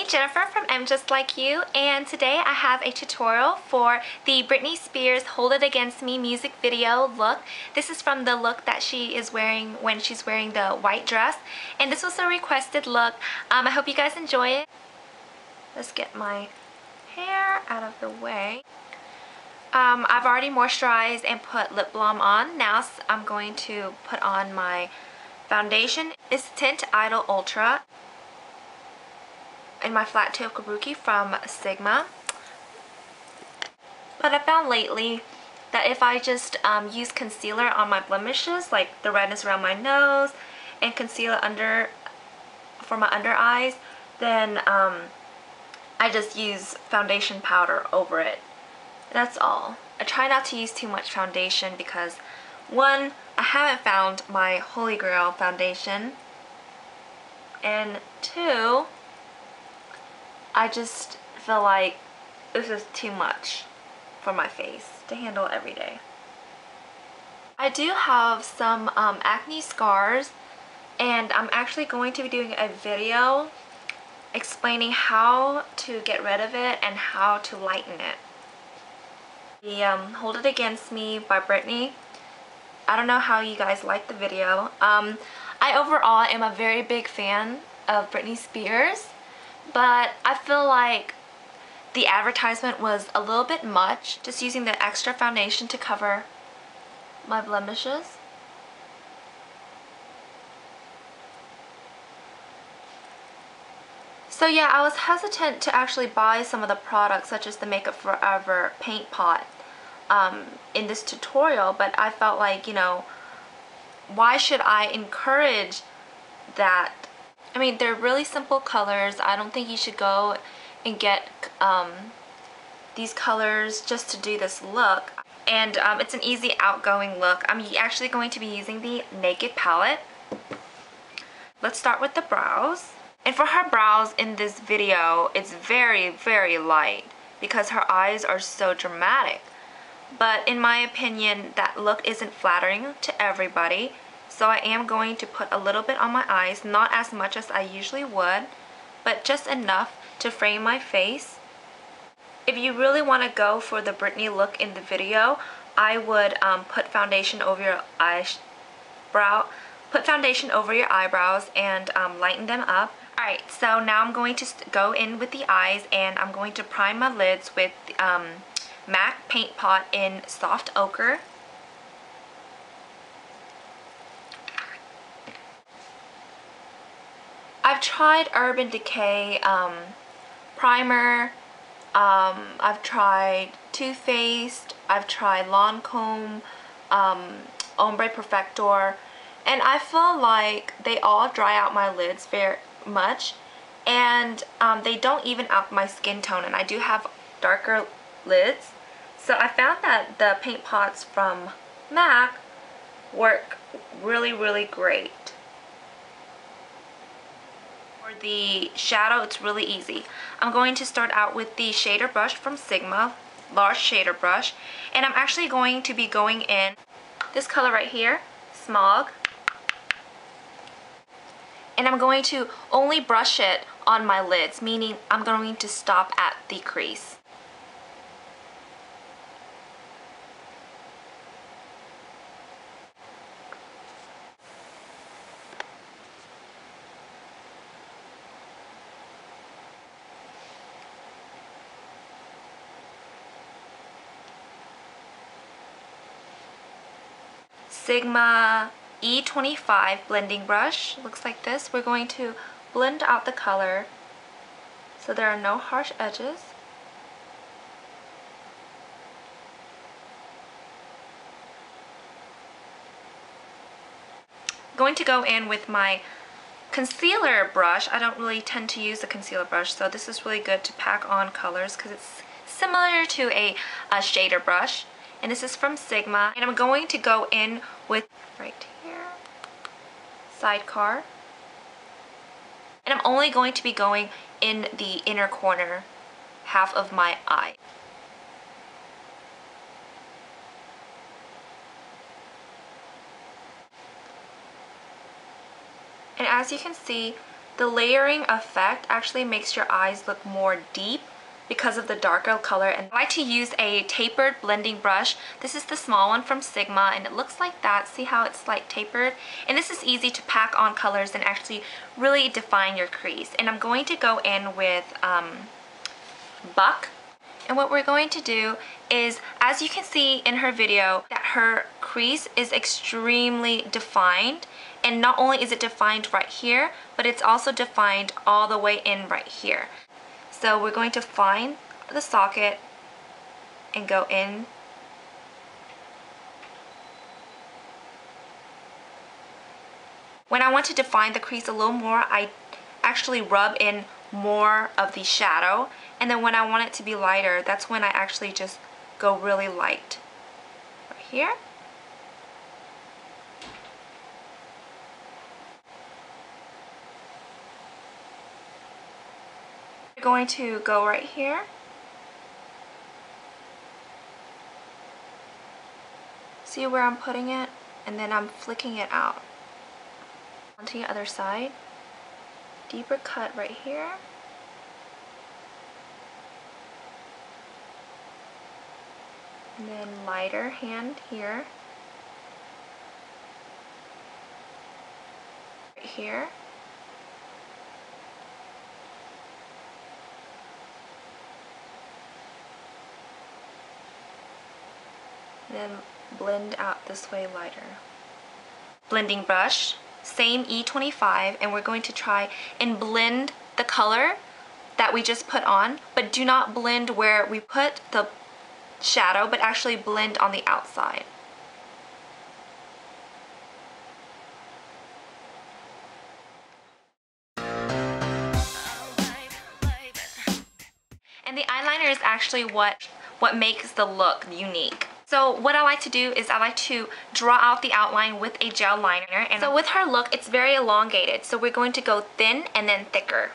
Jennifer from EmJustLikeYou, and today I have a tutorial for the Britney Spears Hold It Against Me music video look. This is from the look that she is wearing when she's wearing the white dress, and this was a requested look. I hope you guys enjoy it. Let's get my hair out of the way. I've already moisturized and put lip balm on. Now I'm going to put on my foundation. It's Tint Idole Ultra in my flat tail kabuki from Sigma. But I found lately that if I just use concealer on my blemishes, like the redness around my nose, and concealer for my under eyes, then I just use foundation powder over it. That's all. I try not to use too much foundation because, one, I haven't found my holy grail foundation, and two, I just feel like this is too much for my face to handle every day. I do have some acne scars, and I'm actually going to be doing a video explaining how to get rid of it and how to lighten it. The Hold It Against Me by Britney. I don't know how you guys like the video. I overall am a very big fan of Britney Spears, but I feel like the advertisement was a little bit much, just using the extra foundation to cover my blemishes. So yeah, I was hesitant to actually buy some of the products, such as the Makeup Forever paint pot in this tutorial, but I felt like, you know, why should I encourage that? I mean, they're really simple colors. I don't think you should go and get these colors just to do this look. And it's an easy outgoing look. I'm actually going to be using the Naked palette. Let's start with the brows. And for her brows in this video, it's very, very light because her eyes are so dramatic. But in my opinion, that look isn't flattering to everybody. So I am going to put a little bit on my eyes, not as much as I usually would, but just enough to frame my face. If you really want to go for the Britney look in the video, I would put foundation over your eyebrows and lighten them up. Alright, so now I'm going to go in with the eyes, and I'm going to prime my lids with MAC Paint Pot in Soft Ochre. I've tried Urban Decay primer, I've tried Too Faced, I've tried Lancome, Ombre Perfector, and I feel like they all dry out my lids very much, and they don't even out my skin tone, and I do have darker lids. So I found that the paint pots from MAC work really, really great. For the shadow, it's really easy. I'm going to start out with the shader brush from Sigma, large shader brush, and I'm actually going to be going in this color right here, Smog. And I'm going to only brush it on my lids, meaning I'm going to stop at the crease. Sigma E25 blending brush looks like this. We're going to blend out the color so there are no harsh edges. I'm going to go in with my concealer brush. I don't really tend to use the concealer brush, so this is really good to pack on colors because it's similar to a shader brush. And this is from Sigma, and I'm going to go in with right here, Sidecar, and I'm only going to be going in the inner corner half of my eye. And as you can see, The layering effect actually makes your eyes look more deep because of the darker color. And I like to use a tapered blending brush. This is the small one from Sigma, and it looks like that. See how it's like tapered? And this is easy to pack on colors and actually really define your crease. And I'm going to go in with Buck. And what we're going to do is, as you can see in her video, that her crease is extremely defined. And not only is it defined right here, but it's also defined all the way in right here. So we're going to find the socket and go in. When I want to define the crease a little more, I actually rub in more of the shadow. And then when I want it to be lighter, that's when I actually just go really light. Right here. I'm going to go right here. See where I'm putting it? And then I'm flicking it out. Onto the other side. Deeper cut right here. And then lighter hand here. Right here. And then blend out this way lighter. Blending brush, same E25, and we're going to try and blend the color that we just put on, but do not blend where we put the shadow, but actually blend on the outside. And the eyeliner is actually what makes the look unique. So what I like to do is I like to draw out the outline with a gel liner. And so with her look, it's very elongated. So we're going to go thin and then thicker.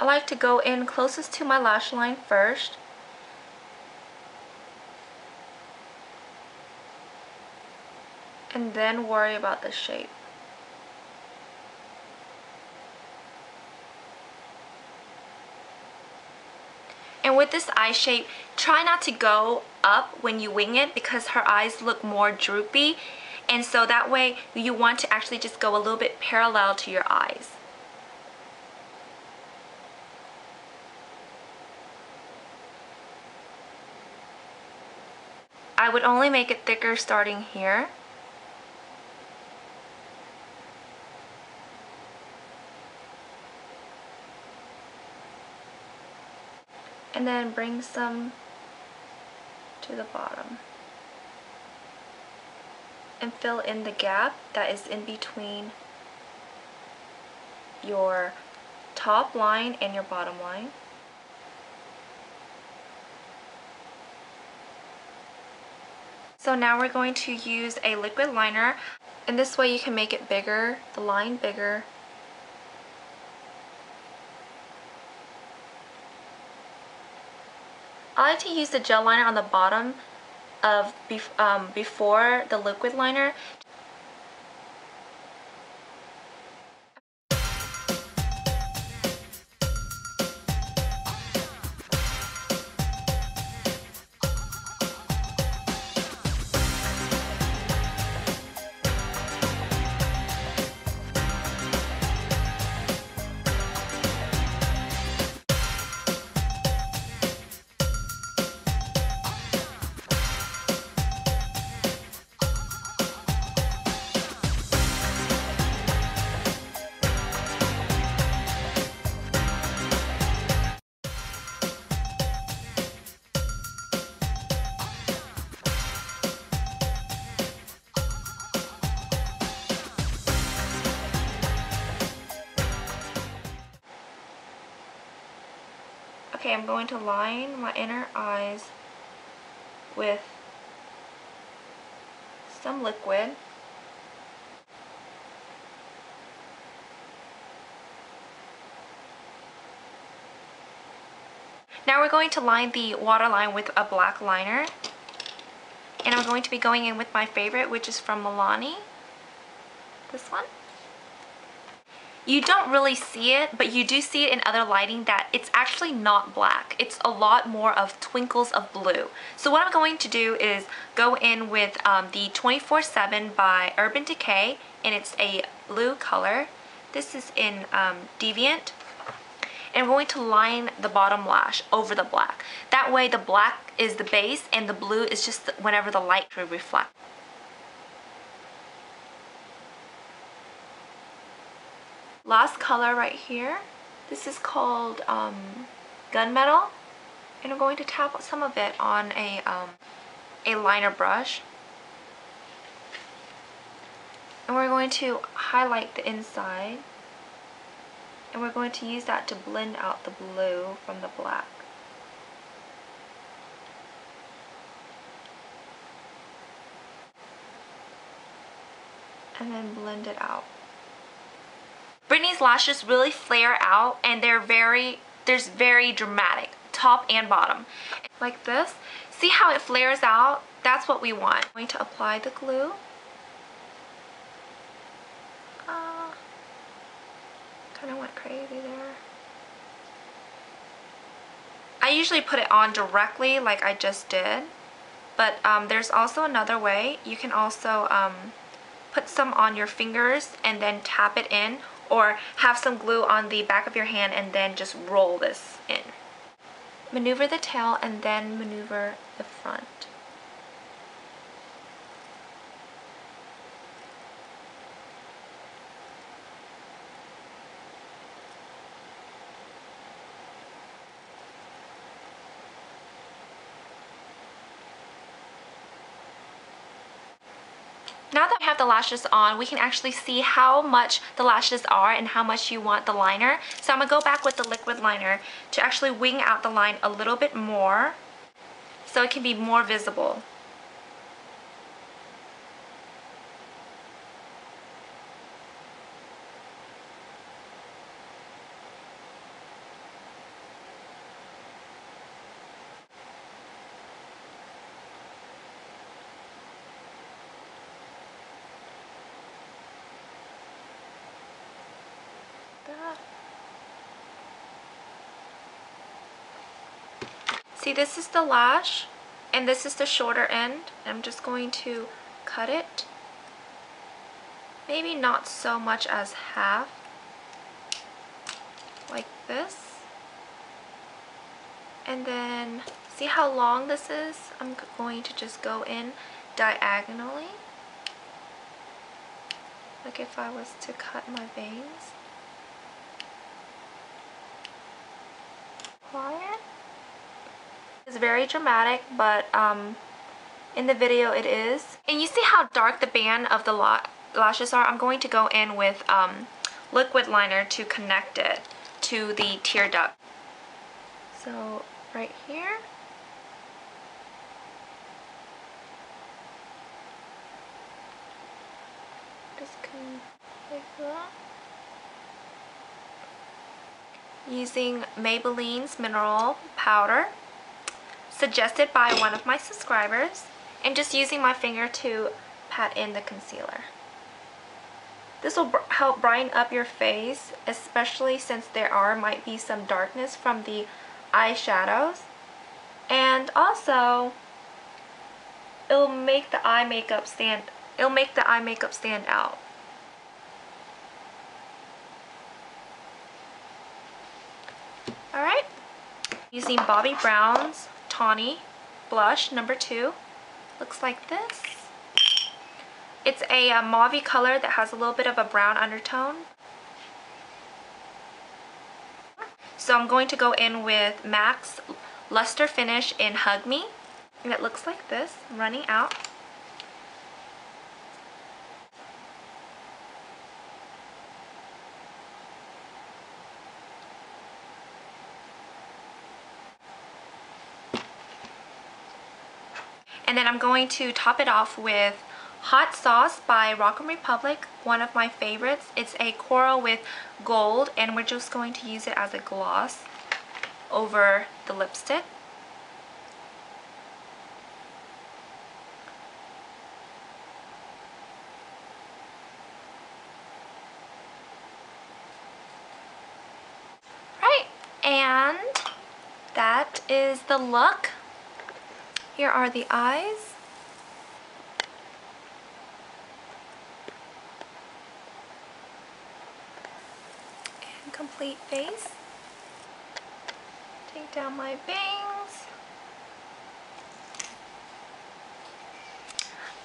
I like to go in closest to my lash line first. And then worry about the shape. And with this eye shape, try not to go up when you wing it because her eyes look more droopy. And so that way you want to actually just go a little bit parallel to your eyes. I would only make it thicker starting here. And then bring some to the bottom. And fill in the gap that is in between your top line and your bottom line. So now we're going to use a liquid liner, and this way you can make it bigger, the line bigger. I like to use the gel liner on the bottom of before the liquid liner. Okay, I'm going to line my inner eyes with some liquid. Now we're going to line the waterline with a black liner. And I'm going to be going in with my favorite, which is from Milani. This one. You don't really see it, but you do see it in other lighting that it's actually not black. It's a lot more of twinkles of blue. So what I'm going to do is go in with the 24/7 by Urban Decay, and it's a blue color. This is in Deviant. And I'm going to line the bottom lash over the black. That way the black is the base and the blue is just whenever the light will reflect. Last color right here. This is called Gunmetal, and I'm going to tap some of it on a liner brush, and we're going to highlight the inside, and we're going to use that to blend out the blue from the black. And then blend it out. Britney's lashes really flare out, and they're very dramatic, top and bottom. Like this. See how it flares out? That's what we want. I'm going to apply the glue. Kind of went crazy there. I usually put it on directly like I just did, but there's also another way. You can also put some on your fingers and then tap it in, or have some glue on the back of your hand and then just roll this in. Maneuver the tail and then maneuver the front. Now that we have the lashes on, we can actually see how much the lashes are and how much you want the liner. So I'm going to go back with the liquid liner to actually wing out the line a little bit more so it can be more visible. See, this is the lash, and this is the shorter end. I'm just going to cut it. Maybe not so much as half, like this. And then, see how long this is? I'm going to just go in diagonally, like if I was to cut my veins. Apply it. It's very dramatic, but in the video it is. And you see how dark the band of the lashes are? I'm going to go in with liquid liner to connect it to the tear duct. So right here. Just like that. Using Maybelline's mineral powder, suggested by one of my subscribers, and just using my finger to pat in the concealer. This will help brighten up your face, especially since might be some darkness from the eyeshadows, and also it'll make the eye makeup stand out. Alright, using Bobbi Brown's Tawny blush number 2. Looks like this. It's a mauve color that has a little bit of a brown undertone. So I'm going to go in with MAC's Luster Finish in Hug Me. And it looks like this, running out. And then I'm going to top it off with Hot Sauce by Rock'em Republic, one of my favorites. It's a coral with gold, and we're just going to use it as a gloss over the lipstick. Right, and that is the look. Here are the eyes. And complete face. Take down my bangs.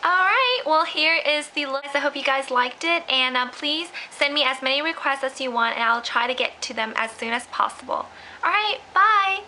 Alright, well here is the look. I hope you guys liked it, and please send me as many requests as you want and I'll try to get to them as soon as possible. Alright, bye!